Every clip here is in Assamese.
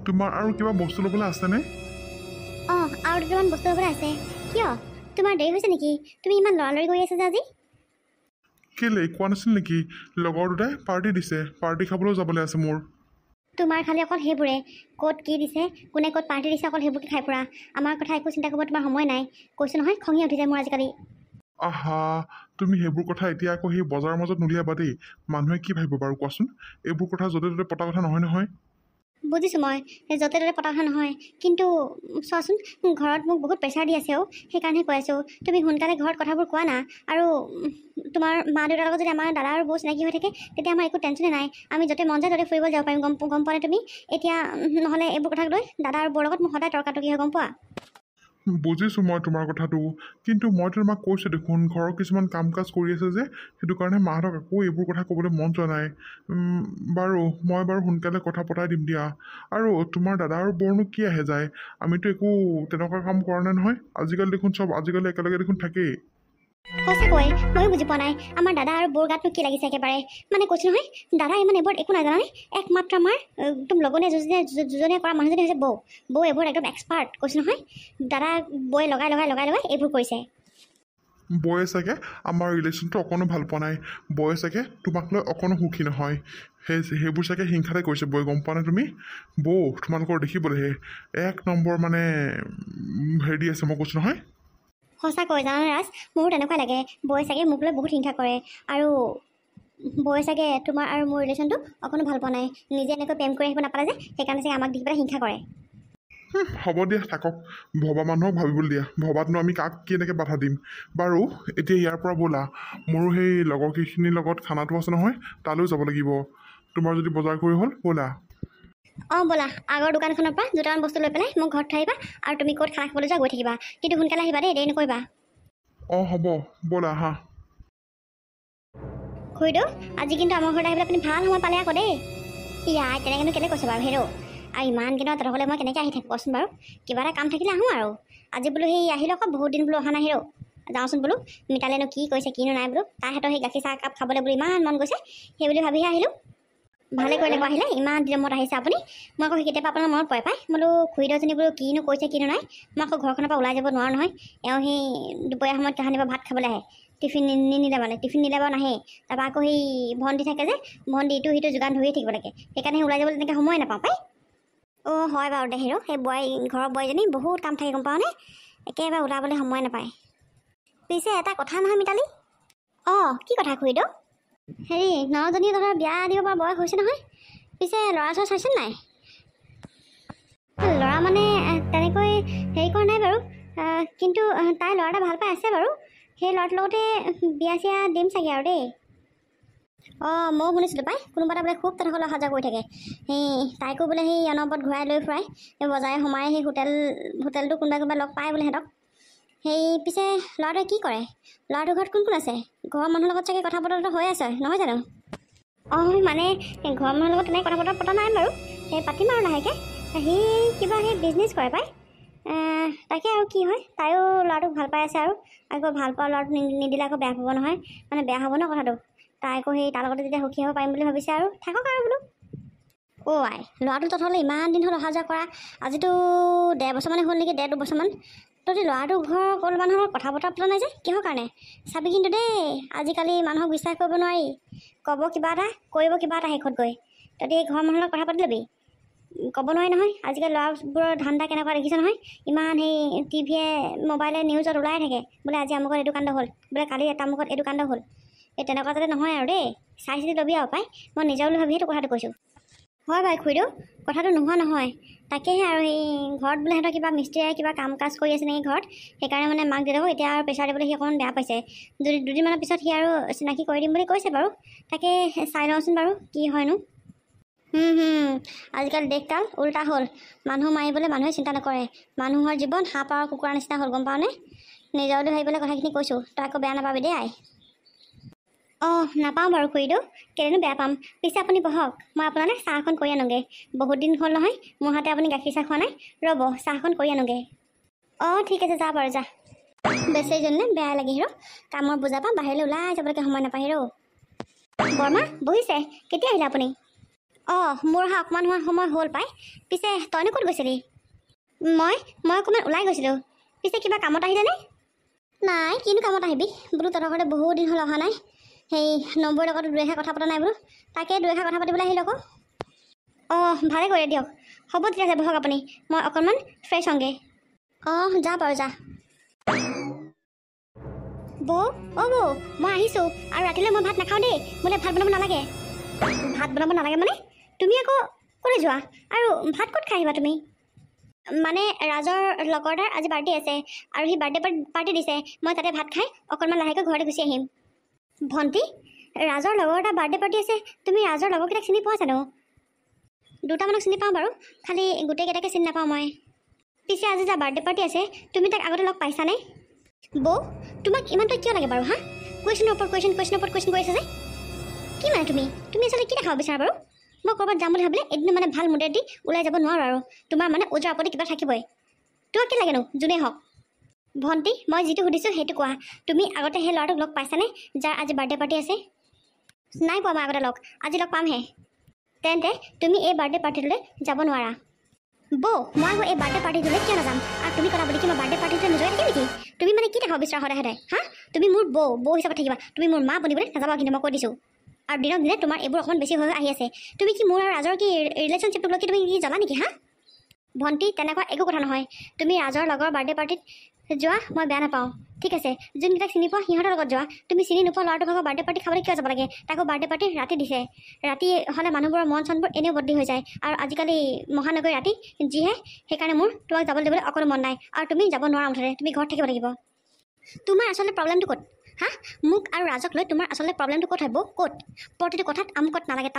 তোমাৰ আৰু কিবা বস্তু ল'বলৈ আছেনে? আৰু দুটামান বস্তু ল'বলৈ আছে। কিয় তোমাৰ দেৰি হৈছে নেকি? তুমি ইমান লৰালৰি কৰি আছা যে আজি? কেলে কোৱা নাছিল নেকি লগৰ দুটাই পাৰ্টি দিছে, পাৰ্টি খাবলৈও যাবলৈ আছে মোৰ। তোমাৰ খালি অকল সেইবোৰে ক'ত কি দিছে, কোনে ক'ত পাৰ্টি দিছে, অকল সেইবোৰকে খাই ফুৰা। আমাৰ কথা একো চিন্তা কৰিব তোমাৰ সময় নাই। কৈছোঁ নহয়, খঙি উঠি যায় মোৰ আজিকালি। আহা, তুমি সেইবোৰ কথা এতিয়া আকৌ সেই বজাৰৰ মাজত নুলিয়াবা দেই। মানুহে কি ভাবিব বাৰু কোৱাচোন? এইবোৰ কথা য'তে ত'তে পতা কথা নহয় নহয়। বুজিছোঁ মই, য'তে ত'তে পতা কথা নহয়, কিন্তু চোৱাচোন ঘৰত মোক বহুত প্ৰেছাৰ দি আছে সেইকাৰণে কৈ আছোঁ তুমি সোনকালে ঘৰত কথাবোৰ কোৱা না। আৰু তোমাৰ মা দেউতাৰ লগত যদি আমাৰ দাদা আৰু বৌ চিনাকি হৈ থাকে তেতিয়া আমাৰ একো টেনশ্যনে নাই। আমি য'তে মন যায় ত'তে ফুৰিব যাব পাৰিম। গম পোৱা নাই তুমি? এতিয়া নহ'লে এইবোৰ কথাক লৈ দাদা আৰু বৌৰ লগত মোক সদায় তৰ্কাতৰ্কি হয়, গম পোৱা? বুজিছোঁ মই তোমাৰ কথাটো, কিন্তু মইতো তোমাক কৈছোঁ দেখোন ঘৰৰ কিছুমান কাম কাজ কৰি আছে যে, সেইটো কাৰণে মাহঁতক আকৌ এইবোৰ কথা ক'বলৈ মন যোৱা নাই। বাৰু মই সোনকালে কথা পতাই দিম দিয়া। আৰু তোমাৰ দাদা আৰু বৌৰনো কি আহে যায়? আমিতো একো তেনেকুৱা কাম কৰা নাই নহয়। আজিকালি একেলগে দেখোন থাকেই। সঁচাকৈ ময়ো বুজি পোৱা নাই আমাৰ দাদা আৰু বৌৰ গাতনো কি লাগিছে একেবাৰে। মানে কৈছোঁ নহয়, দাদা ইমান এইবোৰ একো নাজানে। একমাত্ৰ আমাৰ একদম লগনীয়া যোজনীয়া কৰা মানুহজনী হৈছে বৌ। বৌ এইবোৰ একদম এক্সপাৰ্ট। কৈছোঁ নহয়, দাদা বৌয়ে লগাই এইবোৰ কৰিছে। বৌয়ে চাগে আমাৰ ৰিলেশ্যনটো অকণো ভাল পোৱা নাই। বৌয়ে চাগে তোমাক লৈ অকণো সুখী নহয়। সেইবোৰ চাগে হিংসাতে কৰিছে বৌয়ে, গম পোৱা নাই তুমি? বৌ তোমালোকৰ দেখিবলৈহে এক নম্বৰ মানে হেৰি আছে, মই কৈছোঁ নহয়। সঁচাকৈ জানানে ৰাজ, মোৰো তেনেকুৱা লাগে। বৌয়ে চাগে মোক লৈ বহুত হিংসা কৰে। আৰু বৌয়ে চাগে তোমাৰ আৰু মোৰ ৰিলেশ্যনটো অকণো ভাল পোৱা নাই। নিজে এনেকৈ প্ৰেম কৰি আহিব নাপালে যে, সেইকাৰণে চাগে আমাক দেখি পেলাই হিংসা কৰে। হ'ব দিয়া, থাকক। ভবা মানুহক ভাবিবলৈ দিয়া। ভবাতনো আমি কাক কি এনেকৈ বাধা দিম? বাৰু এতিয়া ইয়াৰ পৰা ব'লা, মোৰো সেই লগৰকেইখিনিৰ লগত খানাটো আছে নহয়, তালৈও যাব লাগিব। তোমাৰ যদি বজাৰ কৰি হ'ল ব'লা। ব'লা, আগৰ দোকানখনৰ পৰা দুটামান বস্তু লৈ পেলাই মোক ঘৰত থৈ আহিবা। আৰু তুমি ক'ত খানা খাবলৈ যোৱা গৈ থাকিবা, কিন্তু সোনকালে আহিবা দেই, দেৰি নকৰিবা। হ'ব, ব'লা আহা। খুৰীদেউ, আজি কিন্তু আমাৰ ঘৰত আহিবলৈ আপুনি ভাল সময় পালে আকৌ দেই। ইয়াই তেনেকৈনো কেলৈ কৈছে বাৰু হেৰৌ? আৰু ইমান দিনত তহঁতলৈ মই কেনেকৈ আহি থাকোঁ কচোন বাৰু? কিবা এটা কাম থাকিলে আহোঁ আৰু। আজি বোলো সেই আহিলোঁ আকৌ, বহুত দিন বোলো অহা নাই হেৰৌ। যাওঁচোন বোলো, মিতালেনো কি কৈছে কিনো নাই বোলো। তাইহঁতৰ সেই গাখীৰ চাহ একাপ খাবলৈ বোলো ইমান মন গৈছে, সেই বুলি ভাবিহে আহিলোঁ। ভালে কৰিলে আকৌ আহিলে, ইমান দিনৰ মূৰত আহিছে আপুনি। মই আকৌ কেতিয়াবা আপোনাৰ মনত পৰে পাই। বোলো খুৰীদেউজনী বোলো কিনো কৈছে কিনো নাই। মই আকৌ ঘৰখনৰ পৰা ওলাই যাব নোৱাৰোঁ নহয়। এওঁ সেই দুপৰীয়া সময়ত কাহানিবা ভাত খাবলৈ আহে। টিফিন নিনিলে বাৰু নাহে। তাৰপৰা আকৌ সেই ভণ্টি থাকে যে, ভণ্টি ইটো সিটো যোগান ধৰিয়ে থাকিব লাগে। সেইকাৰণে ওলাই যাবলৈ তেনেকৈ সময় নাপাওঁ পাই। হয় বাৰু দে হেৰৌ, সেই ঘৰৰ বোৱাৰীজনী বহুত কাম থাকে, গম পাওঁনে? একেবাৰে ওলাবলৈ সময় নাপায়। পিছে এটা কথা নহয় মিতালী। কি কথা খুৰীদেউ? হেৰি নজনীয়ে তহঁতৰ বিয়া দিব পৰা বয়স হৈছে নহয়। পিছে ল'ৰা ছোৱালী চাইছে নাই? ল'ৰা মানে তেনেকৈ হেৰি কৰা নাই বাৰু, কিন্তু তাই ল'ৰা এটা ভাল পাই আছে বাৰু। সেই ল'ৰাটোৰ লগতে বিয়া চিয়া দিম চাগে আৰু দেই। ময়ো শুনিছিলোঁ পাই, কোনোবা এটা বোলে খুব তেনেকৈ অহা যোৱা কৰি থাকে। সেই তাইকো বোলে সেই অনবৰত ঘূৰাই লৈ ফুৰাই, সেই বজাৰে সোমাই সেই হোটেলটো কোনোবাই লগ পায় বোলে সিহঁতক। সেই পিছে ল'ৰাটোৱে কি কৰে? ল'ৰাটোৰ ঘৰত কোন আছে? ঘৰৰ মানুহৰ লগত চাগে কথা বতৰাটো হৈ আছে নহয় জানো? মানে ঘৰৰ মানুহৰ লগত তেনেকৈ কথা বতৰা পতা নাই বাৰু। সেই পাতিম আৰু লাহেকৈ। সি কিবা সেই বিজনেছ কৰে পাই। তাকে আৰু কি হয়, তাইও ল'ৰাটোক ভাল পাই আছে। আৰু আকৌ ভাল পোৱা ল'ৰাটো নিদিলে আকৌ বেয়া পাব নহয়, মানে বেয়া হ'ব ন কথাটো। তাই আকৌ সেই তাৰ লগতে যেতিয়া সুখী হ'ব পাৰিম বুলি ভাবিছে আৰু থাকক আৰু বোলো। ল'ৰাটো তহঁতলৈ ইমান দিন হ'ল অহা যোৱা কৰা, আজিতো 1.5 বছৰমানে হ'ল নেকি, 1.5-2 বছৰমান। তহঁতি ল'ৰাটোৰ ঘৰৰ সকলো মানুহৰ কথা বতৰা পতা নাই যে, কিহৰ কাৰণে? চাবি কিন্তু দেই, আজিকালি মানুহক বিশ্বাস কৰিব নোৱাৰি। ক'ব কিবা এটা, কৰিব কিবা এটা শেষত গৈ। তহঁতি এই ঘৰৰ মানুহৰ লগত কথা পাতি ল'বি। ক'ব নোৱাৰি নহয়, আজিকালি ল'ৰাবোৰৰ ধান্দা কেনেকুৱা দেখিছে নহয়। ইমান সেই টিভিয়ে মোবাইলে নিউজত ওলাই থাকে, বোলে আজি আমুকত এইটো কাণ্ড হ'ল, বোলে কালি তামুকত এইটো কাণ্ড হ'ল। এই তেনেকুৱা যাতে নহয় আৰু দেই, চাই চিতি ল'বি আৰু পাই। মই নিজৰ বুলি ভাবিহে তোক কথাটো কৈছোঁ। হয় বাৰু খুৰীদেউ, কথাটো নোহোৱা নহয়। তাকেহে আৰু সেই ঘৰত বোলে সিহঁতৰ কিবা মিস্ত্ৰীয়ে কিবা কাম কাজ কৰি আছে নেকি ঘৰত। সেইকাৰণে মানে মাক দেউতাকক এতিয়া আৰু প্ৰেছাৰ দিবলৈ সি অকণমান বেয়া পাইছে। দুদিনমানৰ পিছত সি আৰু চিনাকি কৰি দিম বুলি কৈছে বাৰু। তাকে চাই লওঁচোন বাৰু কি হয়নো। আজিকালি দেশকাল উল্টা হ'ল। মানুহ মাৰিবলৈ মানুহে চিন্তা নকৰে। মানুহৰ জীৱন সাপ আৰু কুকুৰাৰ নিচিনা হ'ল, গম পাওঁনে? নিজৰ বুলি ভাবিবলৈ কথাখিনি কৈছোঁ, তই আকৌ বেয়া নাপাবি দেই আই। নাপাওঁ বাৰু খুৰীদেউ, কেলেনো বেয়া পাম। পিছে আপুনি বহক, মই আপোনালৈ চাহ এখন কৰি আনোগৈ। বহুত দিন হ'ল নহয় মোৰ হাতে আপুনি গাখীৰ চাহ খোৱা নাই। ৰ'ব চাহখন কৰি আনোগৈ। ঠিক আছে, যা বাৰু যা। বেচেৰীজনীলে বেয়া লাগে হেৰৌ, কামৰ বোজাৰ পৰা বাহিৰলৈ ওলাই যাবলৈকে সময় নাপায় হেৰৌ। বৰমা বহিছে, কেতিয়া আহিলে আপুনি? অঁ মোৰ অহা অকণমান সময় হ'ল পাই। পিছে তইনো ক'ত গৈছিলি? মই অকণমান ওলাই গৈছিলোঁ। পিছে কিবা কামত আহিলেনে? নাই, কিনো কামত আহিবি বোলো, তহঁতৰ ঘৰতে বহুত দিন হ'ল অহা নাই। সেই নম্বৰৰ লগত দুই এষাৰ কথা পতা নাই বোলো, তাকে দুই এষাৰ কথা পাতিবলৈ আহিলোঁ আকৌ। অঁ ভালে কৰে দিয়ক। হ'ব তেতিয়াহ'লে বহক আপুনি, মই অকণমান ফ্ৰেছ হওঁগৈ। অঁ যা বাৰু যা। বৌ, অঁ বৌ, মই আহিছোঁ। আৰু ৰাতিলৈ মই ভাত নাখাওঁ দেই, মোলৈ ভাত বনাব নালাগে। ভাত বনাব নালাগে মানে? তুমি আকৌ ক'লৈ যোৱা আৰু ভাত ক'ত খাই আহিবা তুমি? মানে ৰাজৰ লগৰ এটাৰ আজি বাৰ্থডে আছে আৰু সি বাৰ্থডে পাৰ্টি দিছে। মই তাতে ভাত খাই অকণমান লাহেকৈ ঘৰতে গুচি আহিম। ভণ্টি, ৰাজৰ লগৰ এটা বাৰ্থডে পাৰ্টি আছে, তুমি ৰাজৰ লগৰকেইটাক চিনি পোৱা জানো? দুটামানক চিনি পাওঁ বাৰু, খালি গোটেইকেইটাকে চিনি নাপাওঁ মই। পিছে আজি যা বাৰ্থডে পাৰ্টি আছে, তুমি তাক আগতে লগ পাইছানে? বৌ, তোমাক ইমানটো কিয় লাগে বাৰু? হা, কুৱেশ্যনৰ ওপৰত কুৱেশ্যন কৰি আছে যে কি মানে? তুমি আচলতে কি দেখাব বিচাৰা বাৰু? মই ক'ৰবাত যাম বুলি ভাবিলে এদিন মানে ভাল মুডেৰে দি ওলাই যাব নোৱাৰোঁ আৰু তোমাৰ মানে ওজৰ আপত্তি কিবা থাকিবই। তোমাক কি লাগেনো যোনেই হওক? ভণ্টি, মই যিটো সুধিছোঁ সেইটো কোৱা। তুমি আগতে সেই ল'ৰাটোক লগ পাইছানে যাৰ আজি বাৰ্থডে পাৰ্টি আছে? নাই পোৱা মই আগতে লগ, আজি লগ পামহে। তেন্তে তুমি এই বাৰ্থডে পাৰ্টিটোলৈ যাব নোৱাৰা। বৌ, মই আকৌ এই বাৰ্থডে পাৰ্টিটোলৈ কিয় নাযাম? আৰু তুমি কথা বুলি কি মই বাৰ্থডে পাৰ্টিটোলৈ নোযোৱাই থাকে নেকি? তুমি মানে কি দেখাব বিচাৰা সদায়? হা, তুমি মোৰ বৌ হিচাপত থাকিবা, তুমি মোৰ মা বনিবলৈ নাযাবা কিন্তু মই কৈ দিছোঁ। আৰু দিনক দিনে তোমাৰ এইবোৰ অকণমান বেছি হৈ আহি আছে। তুমি কি মোৰ আৰু ৰাজৰ কি ৰিলেশ্যনশ্বিপটোক লৈ কি তুমি কি জানা নেকি? হা ভণ্টি, তেনেকুৱা একো কথা নহয়। তুমি ৰাজৰ লগৰ বাৰ্থডে পাৰ্টিত যোৱা, মই বেয়া নাপাওঁ, ঠিক আছে। যোনকেইটাক চিনি পোৱা সিহঁতৰ লগত যোৱা। তুমি চিনি নোপোৱা ল'ৰাটোৰ ভাগৰ বাৰ্থডে পাৰ্টি খাবলৈ কিয় যাব লাগে? তাকো বাৰ্থডে পাৰ্টি ৰাতি দিছে। ৰাতি হ'লে মানুহবোৰৰ মন চনবোৰ এনেও বদলি হৈ যায়, আৰু আজিকালি মহানগৰী ৰাতি যিহে, সেইকাৰণে মোৰ তোমাক যাবলৈ দিবলৈ অকণো মন নাই। আৰু তুমি যাব নোৱাৰা মুঠতে, তুমি ঘৰত থাকিব লাগিব। তোমাৰ আচলতে প্ৰব্লেমটো ক'ত? হা, মোক আৰু ৰাজক লৈ তোমাৰ আচলতে প্ৰব্লেমটো ক'ত হয় বৌ? ক'ত? প্ৰতিটো কথাত আমুকত নালাগে,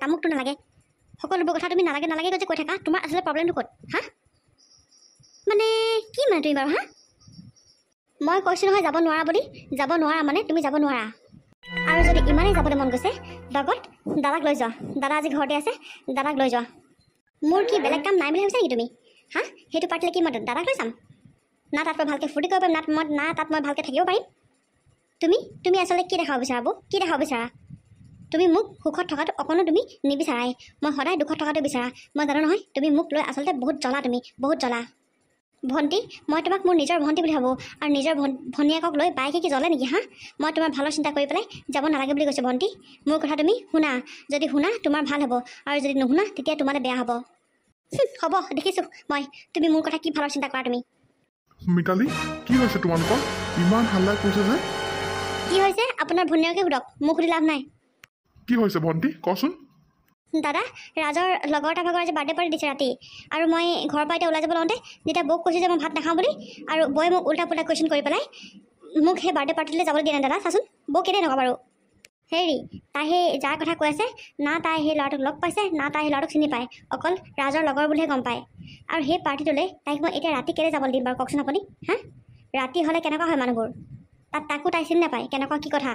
তামুকটো নালাগে, সকলোবোৰ কথা তুমি নালাগে যে কৈ থাকা। তোমাৰ আচলতে প্ৰব্লেমটো ক'ত? হা, মানে কি মানে তুমি বাৰু? হা, মই কৈছোঁ নহয় যাব নোৱাৰা বুলি। যাব নোৱাৰা মানে তুমি যাব নোৱাৰা। আৰু যদি ইমানেই যাবলৈ মন গৈছে লগত, দাদাক লৈ যোৱা। দাদা আজি ঘৰতে আছে, দাদাক লৈ যোৱা। মোৰ কি বেলেগ কাম নাই বুলি ভাবিছা নেকি তুমি? হা, সেইটো পাৰ্টিলে কি মই দাদাক লৈ যাম? না তাত মই ভালকৈ ফূৰ্তি কৰিব পাৰিম, না তাত মই ভালকৈ থাকিব পাৰিম। তুমি আচলতে কি দেখাব বিচাৰা বৌ? কি দেখাব বিচাৰা? তুমি মোক সুখত থকাটো অকণো তুমি নিবিচাৰাই, মই সদায় দুখত থকাটো বিচাৰা। মই জানো নহয় তুমি মোক লৈ আচলতে বহুত জ্বলা, তুমি বহুত জ্বলা। ভণ্টি, মই তোমাক মোৰ নিজৰ ভণ্টি বুলি ভাবোঁ, আৰু নিজৰ ভনীয়েকক লৈ বাইকে কি জ্বলে নেকি? হা, মই তোমাৰ ভালৰ চিন্তা কৰি পেলাই যাব নালাগে বুলি কৈছোঁ। ভণ্টি, মোৰ কথা তুমি শুনা। যদি শুনা তোমাৰ ভাল হ'ব, আৰু যদি নুশুনা তেতিয়া তোমালৈ বেয়া হ'ব। হ'ব, দেখিছোঁ মই তুমি মোৰ কথা কি ভালৰ চিন্তা কৰা। তুমি মিতালী, কি হৈছে তোমালোকৰ? ইমান হাল্লা কৰিছে যে? কি হৈছে আপোনাৰ ভনীয়েকে সোধক, মোক সুধি লাভ নাই। কি হৈছে ভণ্টি, কচোন? দাদা, ৰাজৰ লগৰ এটা ভাগৰ আজি বাৰ্থডে পাৰ্টি দিছে ৰাতি, আৰু মই ঘৰৰ পৰা এতিয়া ওলাই যাব লওঁতে যেতিয়া বৌক কৈছোঁ যে মই ভাত নাখাওঁ বুলি, আৰু বৌয়ে মোক উল্টা পুল্টা কুৱেশ্যন কৰি পেলাই মোক সেই বাৰ্থডে পাৰ্টিলৈ যাবলৈ দিয়া নাই। দাদা চাচোন, বৌ কেলেই নকওঁ বাৰু? হেৰি, তাই সেই যাৰ কথা কৈ আছে, না তাই সেই ল'ৰাটোক লগ পাইছে, না তাই সেই ল'ৰাটোক চিনি পায়, অকল ৰাজৰ লগৰ বুলিহে গম পায়। আৰু সেই পাৰ্টিটোলৈ তাইক মই এতিয়া ৰাতি কেলৈ যাবলৈ দিম বাৰু কওকচোন আপুনি? হা, ৰাতি হ'লে কেনেকুৱা হয় মানুহবোৰ, তাকো তাই চিনি নাপায়, কেনেকুৱা কি কথা।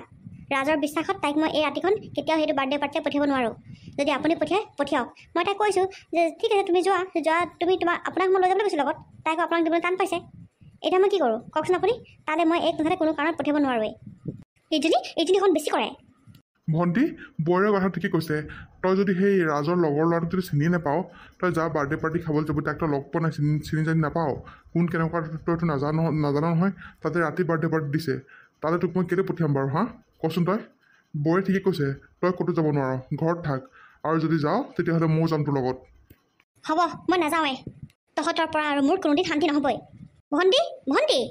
ৰাজৰ বিশ্বাসত তাইক মই এই ৰাতিখন কেতিয়াও সেইটো বাৰ্থডে পাৰ্টিলৈ পঠিয়াব নোৱাৰোঁ। যদি আপুনি পঠিয়াওক। মই তাইক কৈছোঁ যে ঠিক আছে তুমি যোৱা, তুমি আপোনাক মই লৈ যাবলৈ কৈছোঁ লগত, তাইকো আপোনাক দিবলৈ টান পাইছে। এতিয়া মই কি কৰোঁ কওকচোন আপুনি? তালৈ মই এক মুঠতে কোনো কাৰণত পঠিয়াব নোৱাৰোৱেই। এইজনীখন বেছি কৰে। ভণ্টি, বৌৰে কথা ঠিকেই কৈছে। তই যদি সেই ৰাজৰ লগৰ ল'ৰাটোক যদি চিনি নাপাওঁ, তই যা বাৰ্থডে পাৰ্টি খাবলৈ যাবি, তাক তই লগ পোৱা নাই, চিনি জানি নাপাওঁ, কোন কেনেকুৱা তইতো নাজানো নহয়। তাতে ৰাতি বাৰ্থডে পাৰ্টি দিছে, তালৈ তোক মই কেলৈ পঠিয়াম বাৰু? হা, কচোন তই? বৌৰে ঠিকেই কৈছে, তই ক'তো যাব নোৱাৰ, ঘৰত থাক। আৰু যদি যাওঁ তেতিয়াহ'লে ময়ো যাম তোৰ লগত। হ'ব, মই নাযাওঁৱে। তহঁতৰ পৰা আৰু মোৰ কোনোদিন শান্তি নহ'বই। ভণ্টি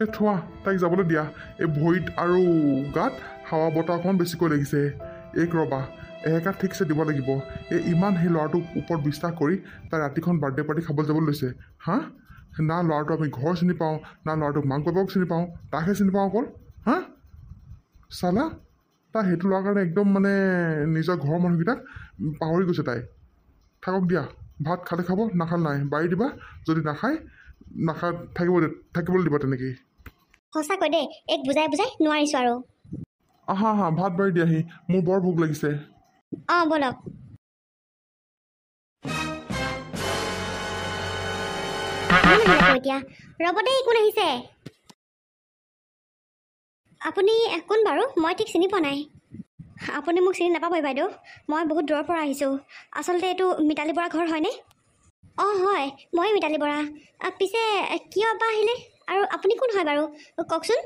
এই থোৱা, তাইক যাবলৈ দিয়া। এই ভৰিত আৰু গাত হাৱা বতাহ অকণমান বেছিকৈ লাগিছে। এক ৰ'বা, একাত ঠিকছে দিব লাগিব। ইমান সেই ল'ৰাটোক ওপৰত বিশ্বাস কৰি তাই ৰাতিখন বাৰ্থডে পাৰ্টি খাবলৈ যাবলৈ লৈছে। হা, না ল'ৰাটো আমি ঘৰ চিনি পাওঁ, না ল'ৰাটোক মাক বাপেকক চিনি পাওঁ, তাকহে চিনি পাওঁ অকল। হা, চালা, তাই সেইটো লোৱাৰ কাৰণে একদম মানে নিজৰ ঘৰৰ মানুহকেইটাক পাহৰি গৈছে তাই। থাকক দিয়া, ভাত খালে খাব, নাখালে নাই, বাঢ়ি দিবা। যদি নাখায় থাকিবলৈ দিবা তেনেকেই। সঁচাকৈ দেই, এক বুজাই নোৱাৰিছোঁ আৰু। আহা ভাত বাঢ়ি দিয়াহি, মোৰ বৰ ভোক লাগিছে। অঁ ব'লক। এতিয়া ৰ'ব দেই, কোন আহিছে? আপুনি কোন বাৰু? মই ঠিক চিনি পোৱা নাই। আপুনি মোক চিনি নাপাবই বাইদেউ, মই বহুত দূৰৰ পৰা আহিছোঁ। আচলতে এইটো মিতালী বৰা ঘৰ হয়নে? অঁ হয়, মই মিতালী বৰা। পিছে কিয় বা আহিলে আৰু আপুনি কোন হয় বাৰু কওকচোন?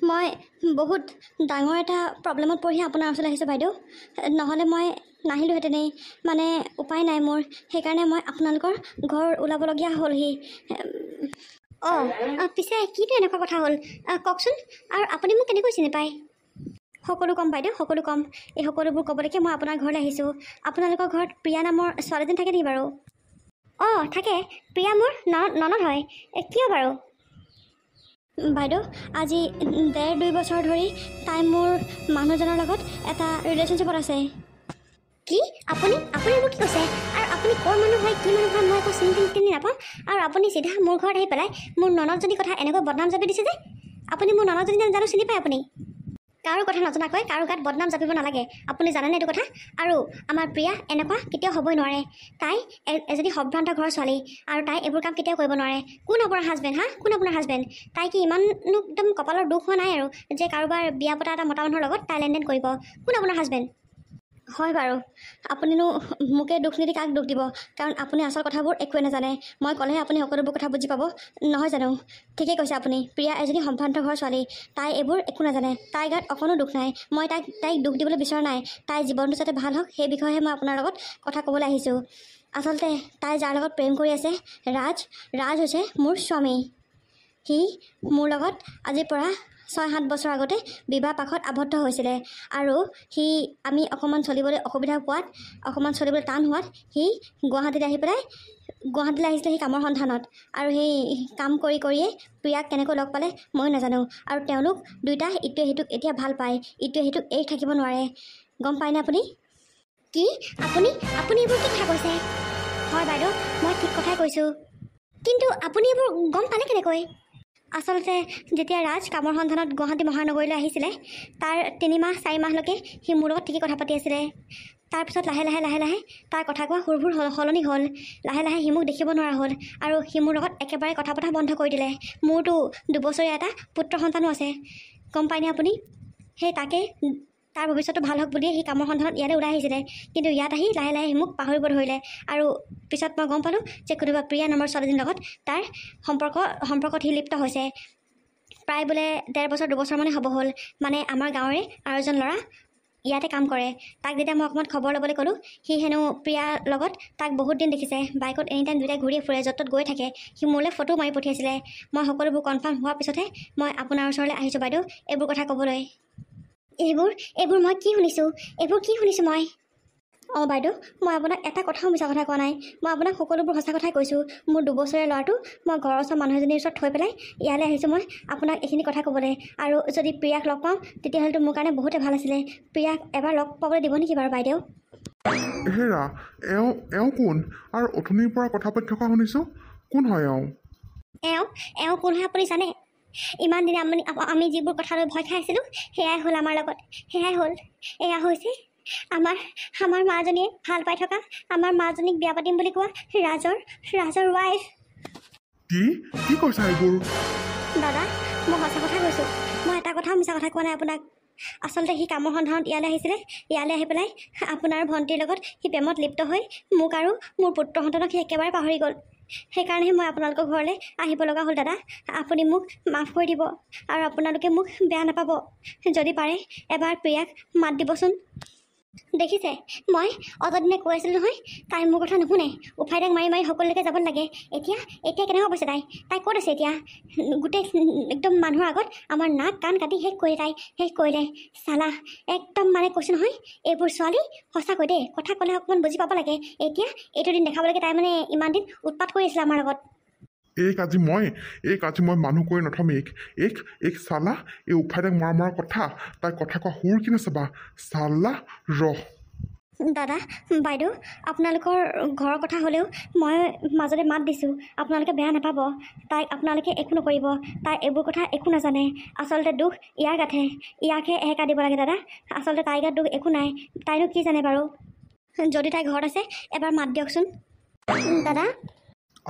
মই বহুত ডাঙৰ এটা প্ৰব্লেমত পৰি আপোনাৰ ওচৰলৈ আহিছোঁ বাইদেউ, নহ'লে মই নাহিলোহেঁতেনেই। মানে উপায় নাই মোৰ, সেইকাৰণে মই আপোনালোকৰ ঘৰ ওলাবলগীয়া হ'লহি। অঁ পিছে কিনো এনেকুৱা কথা হ'ল কওকচোন, আৰু আপুনি মোক কেনেকৈ চিনি পায়? সকলো ক'ম বাইদেউ, সকলো ক'ম। এই সকলোবোৰ ক'বলৈকে মই আপোনাৰ ঘৰলৈ আহিছোঁ। আপোনালোকৰ ঘৰত প্ৰিয়া নামৰ ছোৱালীজনী থাকে নেকি বাৰু? অঁ থাকে, প্ৰিয়া মোৰ ননদ হয়। কিয় বাৰু? বাইদেউ আজি 1.5-2 বছৰ ধৰি তাই মোৰ মানুহজনৰ লগত এটা ৰিলেশ্যনশ্বিপত আছে। কি? আপুনি মোক কি কৈছে? আৰু আপুনি ক'ৰ মানুহ হয়, কি মানুহ হয় মই একো চিনি নাপাওঁ, আৰু আপুনি চিধা মোৰ ঘৰত আহি পেলাই মোৰ ননদজনীৰ কথা এনেকৈ বদনাম জাপি দিছে যে? আপুনি মোৰ ননদজনী জানো চিনি পায় আপুনি? কাৰো কথা নজনাকৈ কাৰো গাত বদনাম জাপিব নালাগে, আপুনি জানেনে এইটো কথা? আৰু আমাৰ প্ৰিয়া এনেকুৱা কেতিয়াও হ'বই নোৱাৰে। তাই এজনী সম্ভ্ৰান্ত ঘৰৰ ছোৱালী, আৰু তাই এইবোৰ কাম কেতিয়াও কৰিব নোৱাৰে। কোন আপোনাৰ হাজবেণ্ড? কোন আপোনাৰ হাজবেণ্ড? তাই কি ইমানো একদম কপালৰ দুখ হোৱা নাই আৰু যে কাৰোবাৰ বিয়া পতা এটা মতা মানুহৰ লগত তাই লেনদেন কৰিব? কোন আপোনাৰ হাজবেণ্ড? হয় বাৰু, আপুনিনো মোকে দুখ নিদি কাক দুখ দিব? কাৰণ আপুনি আচল কথাবোৰ একোৱে নাজানে। মই ক'লেহে আপুনি সকলোবোৰ কথা বুজি পাব, নহয় জানো? ঠিকেই কৈছে আপুনি, প্ৰিয়া এজনী সম্ভ্ৰান্ত ঘৰৰ ছোৱালী, তাই এইবোৰ একো নাজানে। তাইৰ গাত অকণো দুখ নাই। মই তাইক দুখ দিবলৈ বিচৰা নাই। তাইৰ জীৱনটো যাতে ভাল হওক সেই বিষয়েহে মই আপোনাৰ লগত কথা ক'বলৈ আহিছোঁ। আচলতে তাই যাৰ লগত প্ৰেম কৰি আছে, ৰাজ হৈছে মোৰ স্বামী। সি মোৰ লগত আজিৰ পৰা 6-7 বছৰ আগতে বিবাহ পাশত আবদ্ধ হৈছিলে, আৰু আমি অকণমান চলিবলৈ অসুবিধা পোৱাত, অকণমান চলিবলৈ টান হোৱাত সি গুৱাহাটীলৈ আহিছিলে সি কামৰ সন্ধানত। আৰু সেই কাম কৰিয়ে প্ৰিয়াক কেনেকৈ লগ পালে মই নাজানো, আৰু তেওঁলোক দুয়োটা ইটোৱে সিটোক এতিয়া ভাল পায়, ইটোৱে সিটোক এৰি থাকিব নোৱাৰে। গম পায়নে আপুনি? কি? আপুনি এইবোৰ কি কথা কৈছে? হয় বাইদেউ, মই ঠিক কথাই কৈছোঁ। কিন্তু আপুনি এইবোৰ গম পালে কেনেকৈ? আচলতে যেতিয়া ৰাজ কামৰ সন্ধানত গুৱাহাটী মহানগৰীলৈ আহিছিলে, তাৰ 3-4 মাহলৈকে সি মোৰ লগত ঠিকেই কথা পাতি আছিলে। তাৰপিছত লাহে লাহে তাৰ কথা কোৱা সুৰবোৰ সলনি হ'ল। লাহে লাহে সি মোক দেখিব নোৱাৰা হ'ল, আৰু সি মোৰ লগত একেবাৰে কথা পতা বন্ধ কৰি দিলে। মোৰতো 2 বছৰীয়া এটা পুত্ৰ সন্তানো আছে। গম পায়নে আপুনি? সেই তাকে তাৰ ভৱিষ্যতটো ভাল হওক বুলিয়ে সি কামৰ সন্ধানত ইয়ালৈ ওলাই আহিছিলে, কিন্তু ইয়াত আহি লাহে লাহে মোক পাহৰিব ধৰিলে। আৰু পিছত মই গম পালোঁ যে কোনোবা প্ৰিয়া নামৰ ছোৱালীজনীৰ লগত তাৰ সম্পৰ্কত সি লিপ্ত হৈছে। প্ৰায় বোলে 1.5 বছৰ 2 বছৰমানেই হ'ব হ'ল। মানে আমাৰ গাঁৱৰে আৰু এজন ল'ৰা ইয়াতে কাম কৰে। তাক যেতিয়া মই অকণমান খবৰ ল'বলৈ ক'লোঁ, সি হেনো প্ৰিয়াৰ লগত তাক বহুত দিন দেখিছে, বাইকত এনিটাইম দুয়োটাই ঘূৰি ফুৰে, য'ত ত'ত গৈ থাকে। সি মোলৈ ফটো মাৰি পঠিয়াইছিলে। মই সকলোবোৰ কনফাৰ্ম হোৱাৰ পিছতহে মই আপোনাৰ ওচৰলৈ আহিছোঁ বাইদেউ, এইবোৰ কথা ক'বলৈ। এইবোৰ মই কি শুনিছোঁ মই? অঁ বাইদেউ, মই আপোনাক এটা কথাও মিছা কথা কোৱা নাই। মই আপোনাক সকলোবোৰ সঁচা কথাই কৈছোঁ। মোৰ 2 বছৰীয়া ল'ৰাটো মই ঘৰৰ ওচৰৰ মানুহ এজনীৰ ওচৰত থৈ পেলাই ইয়ালৈ আহিছোঁ মই আপোনাক এইখিনি কথা ক'বলৈ। আৰু যদি প্ৰিয়াক লগ পাওঁ তেতিয়াহ'লেতো মোৰ কাৰণে বহুতে ভাল আছিলে। প্ৰিয়াক এবাৰ লগ পাবলৈ দিব নেকি বাৰু বাইদেউ? হেৰা, এওঁ কোন? আৰু অথনিৰ পৰা কথা পাতি থকা শুনিছোঁ, কোন হয় এওঁ কোন হয় আপুনি জানে? ইমান দিনে আমি যিবোৰ কথালৈ ভয় খাই আছিলোঁ, সেয়াই হ'ল আমাৰ লগত। এয়া হৈছে আমাৰ মাজনীয়ে ভাল পাই থকা, আমাৰ মাজনীক বিয়া পাতিম বুলি কোৱা ৰাজৰ ৱাইফ। কি কৈছা এইবোৰ? দাদা, মই সঁচা কথা কৈছোঁ। মই এটা কথাও মিছা কথা কোৱা নাই আপোনাক। আচলতে সি কামৰ সন্ধানত ইয়ালৈ আহিছিলে। ইয়ালৈ আহি পেলাই আপোনাৰ ভণ্টিৰ লগত সি প্ৰেমত লিপ্ত হৈ মোক আৰু মোৰ পুত্ৰ সন্তানক সি একেবাৰে পাহৰি গ'ল। সেইকাৰণেহে মই আপোনালোকৰ ঘৰলৈ আহিব লগা হ'ল দাদা। আপুনি মোক মাফ কৰি দিব, আৰু আপোনালোকে মোক বেয়া নাপাব। যদি পাৰে এবাৰ প্ৰিয়াক মাত দিবচোন। দেখিছে, মই অতদিনে কৈ আছিলোঁ নহয়, তাই মোৰ কথা নুশুনে। উফাইদাক মাৰি সকলোলৈকে যাব লাগে। এতিয়া কেনেকুৱা পাইছে তাই ক'ত আছে এতিয়া? গোটেই একদম মানুহৰ আগত আমাৰ নাক কাণ কাটি শেষ কৰিলে। চালা, একদম মানে কৈছোঁ নহয়, এইবোৰ ছোৱালী সঁচাকৈ দেই, কথা ক'লে অকণমান বুজি পাব লাগে। এতিয়া এইটো দিন দেখাবলৈকে তাই মানে ইমান দিন উৎপাত কৰি আছিলে আমাৰ লগত। এইক আজি মই মানুহ কৰি নথম। এইক চালা, এই উফাইদাক মৰা কথা, তাই কথা কোৱা সুৰ কি নাচাবা চালা। দাদা, বাইদেউ, আপোনালোকৰ ঘৰৰ কথা হ'লেও মই মাজতে মাত দিছোঁ, আপোনালোকে বেয়া নাপাব। তাইক আপোনালোকে একো নকৰিব। তাই এইবোৰ কথা একো নাজানে। আচলতে দুখ ইয়াৰ গাতহে, ইয়াকহে এহেকা দিব লাগে দাদা। আচলতে তাইৰ গাত দুখ একো নাই। তাইনো কি জানে বাৰু? যদি তাই ঘৰত আছে এবাৰ মাত দিয়কচোন দাদা।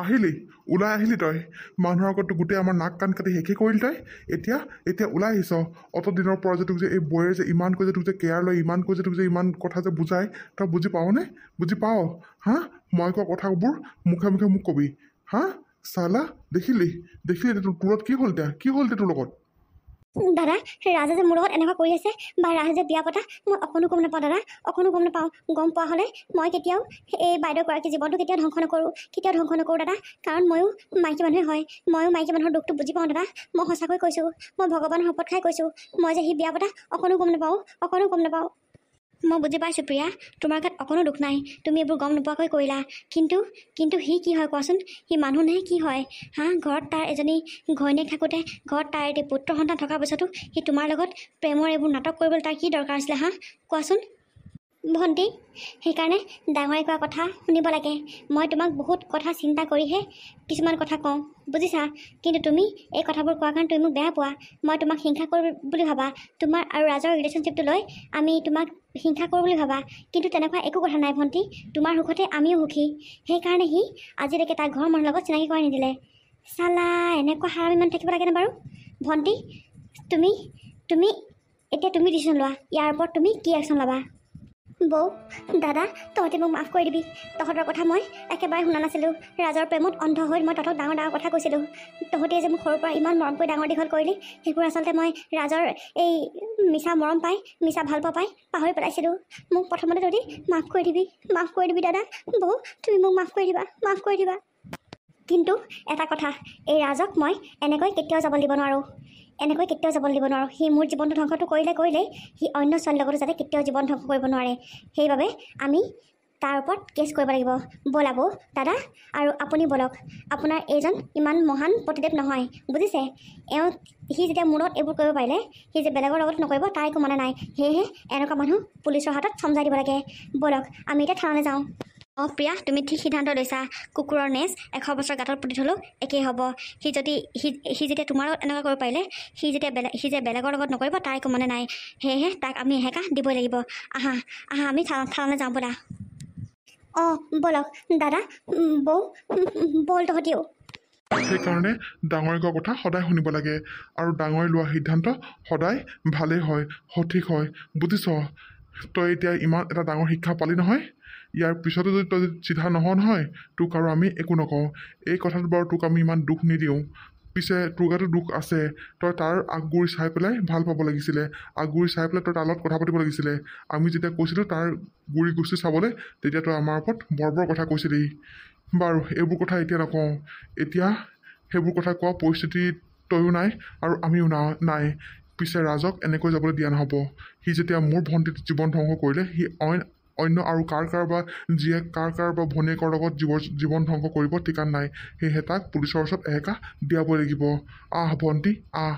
আহিলি ওলাই আহিলি তই মানুহৰ আগত গোটেই আমাৰ নাক কাণ কাটি শেষে কৰিলি তই এতিয়া এতিয়া ওলাই আহিছ অত দিনৰ পৰা যে তোক যে এই বৌয়ে যে ইমানকৈ যে তোক যে কেয়াৰ লয় ইমানকৈ যে তোক যে ইমান কথা যে বুজাই তই বুজি পাৱনে বুজি পাৱ হা মই কোৱা কথাবোৰ মুখে মুখে মোক কবি হা চালা দেখিলি তোৰত কি হ'ল তোৰ লগত দাদা ৰাজে যে মোৰ লগত এনেকুৱা কৰি আছে বা ৰাজে যে বিয়া পতা মই অকণো গম নাপাওঁ দাদা অকণো গম নাপাওঁ গম পোৱা হ'লে মই কেতিয়াও এই বাইদেউগৰাকীৰ জীৱনটো কেতিয়াও ধ্বংস নকৰোঁ দাদা কাৰণ ময়ো মাইকী মানুহে হয় ময়ো মাইকী মানুহৰ দুখটো বুজি পাওঁ দাদা মই সঁচাকৈ কৈছোঁ মই ভগৱানৰ শপত খাই কৈছোঁ মই যে সি বিয়া পতা অকণো গম নাপাওঁ মই বুজি পাইছোঁ প্ৰিয়া তোমাৰ গাত অকণো দুখ নাই তুমি এইবোৰ গম নোপোৱাকৈ কৰিলা কিন্তু সি কি হয় কোৱাচোন সি মানুহ নে কি হয় হা ঘৰত তাৰ এজনী ঘৈণীয়েক থাকোঁতে ঘৰত তাৰ এটি পুত্ৰ সন্তান থকাৰ পিছতো সি তোমাৰ লগত প্ৰেমৰ এইবোৰ নাটক কৰিবলৈ তাৰ কি দৰকাৰ আছিলে হা কোৱাচোন ভণ্টি সেইকাৰণে ডাঙৰে কোৱা কথা শুনিব লাগে মই তোমাক বহুত কথা চিন্তা কৰিহে কিছুমান কথা কওঁ বুজিছা কিন্তু তুমি এই কথাবোৰ কোৱাৰ কাৰণে তুমি মোক বেয়া পোৱা মই তোমাক হিংসা কৰোঁ বুলি ভাবা তোমাৰ আৰু ৰাজৰ ৰিলেশ্যনশ্বিপটো লৈ আমি তোমাক হিংসা কৰোঁ বুলি ভাবা কিন্তু তেনেকুৱা একো কথা নাই ভণ্টি তোমাৰ সুখতে আমিও সুখী সেইকাৰণে সি আজিলৈকে তাৰ ঘৰৰ মানুহৰ লগত চিনাকি কৰাই নিদিলে চালা এনেকুৱা হাৰামি মানুহ থাকিব লাগেনে বাৰু ভণ্টি তুমি এতিয়া তুমি ডিচিশ্যন লোৱা ইয়াৰ ওপৰত তুমি কি একশ্যন ল'বা বৌ দাদা তহঁতে মোক মাফ কৰি দিবি তহঁতৰ কথা মই একেবাৰে শুনা নাছিলোঁ ৰাজৰ প্ৰেমত অন্ধ হৈ মই তহঁতক ডাঙৰ কথা কৈছিলোঁ তহঁতে যে মোক সৰুৰ পৰা ইমান মৰম কৰি ডাঙৰ দীঘল কৰিলি সেইবোৰ আচলতে মই ৰাজৰ এই মিছা মৰম পাই মিছা ভাল পোৱা পাই পাহৰি পেলাইছিলোঁ মোক প্ৰথমতে তহঁতি মাফ কৰি দিবি দাদা বৌ তুমি মোক মাফ কৰি দিবা কিন্তু এটা কথা এই ৰাজক মই এনেকৈ কেতিয়াও যাব দিব নোৱাৰোঁ সি মোৰ জীৱনটো ধ্বংসটো কৰিলেই সি অন্য ছোৱালীৰ লগতো যাতে কেতিয়াও জীৱন ধ্বংস কৰিব নোৱাৰে সেইবাবে আমি তাৰ ওপৰত কেছ কৰিব লাগিব ব'লা বৌ দাদা আৰু আপুনি ব'লক আপোনাৰ এইজন ইমান মহান প্ৰতিদেৱ নহয় বুজিছে সি যেতিয়া মোৰ লগত এইবোৰ কৰিব পাৰিলে সি যে বেলেগৰ লগত নকৰিব তাৰ একো মানে নাই সেয়েহে এনেকুৱা মানুহ পুলিচৰ হাতত চমজাই দিব লাগে ব'লক আমি এতিয়া থানালৈ যাওঁ অঁ প্ৰিয়া তুমি ঠিক সিদ্ধান্ত লৈছা কুকুৰৰ নেচ 100 বছৰ গাঁতত পুতি থ'লেও একেই হ'ব সি যেতিয়া তোমাৰ লগত এনেকুৱা কৰিব পাৰিলে সি যে বেলেগৰ লগত নকৰিব তাৰ একো মানে নাই সেয়েহে তাক আমি এহেকা দিবই লাগিব আহা আমি থানালৈ যাওঁ ব'লা অঁ ব'লক দাদা বৌ ব'ল তহঁতিও সেইকাৰণে ডাঙৰে কোৱা কথা সদায় শুনিব লাগে আৰু ডাঙৰে লোৱা সিদ্ধান্ত সদায় ভালেই হয় সঠিক হয় বুজিছ তই এতিয়া ইমান এটা ডাঙৰ শিক্ষা পালি নহয় ইয়াৰ পিছতো যদি তই চিধা নহয় তোক আৰু আমি একো নকওঁ এই কথাটো বাৰু তোক আমি ইমান দুখ নিদিওঁ পিছে তোৰ গাতো দুখ আছে তই তাৰ আগগুৰি চাই পেলাই ভাল পাব লাগিছিলে আগগুৰি চাই পেলাই তই তাৰ লগত কথা পাতিব লাগিছিলে আমি যেতিয়া কৈছিলোঁ তাৰ গুৰি গুচি চাবলৈ তেতিয়া তই আমাৰ ওপৰত বৰ কথা কৈছিলি বাৰু এইবোৰ কথা এতিয়া নকওঁ এতিয়া সেইবোৰ কথা কোৱা পৰিস্থিতি তয়ো নাই আৰু আমিও নাই পিছে ৰাজক এনেকৈ যাবলৈ দিয়া নহ'ব সি যেতিয়া মোৰ ভণ্টিৰ জীৱন ধ্বংস কৰিলে সি অন্য আৰু কাৰ বা জীয়েক কাৰ বা ভনীয়েকৰ লগত জীৱন ধ্বংস কৰিব ঠিকান নাই সেয়েহে তাক পুলিচৰ ওচৰত এহেকা দিয়াবই লাগিব আহ ভণ্টি আহ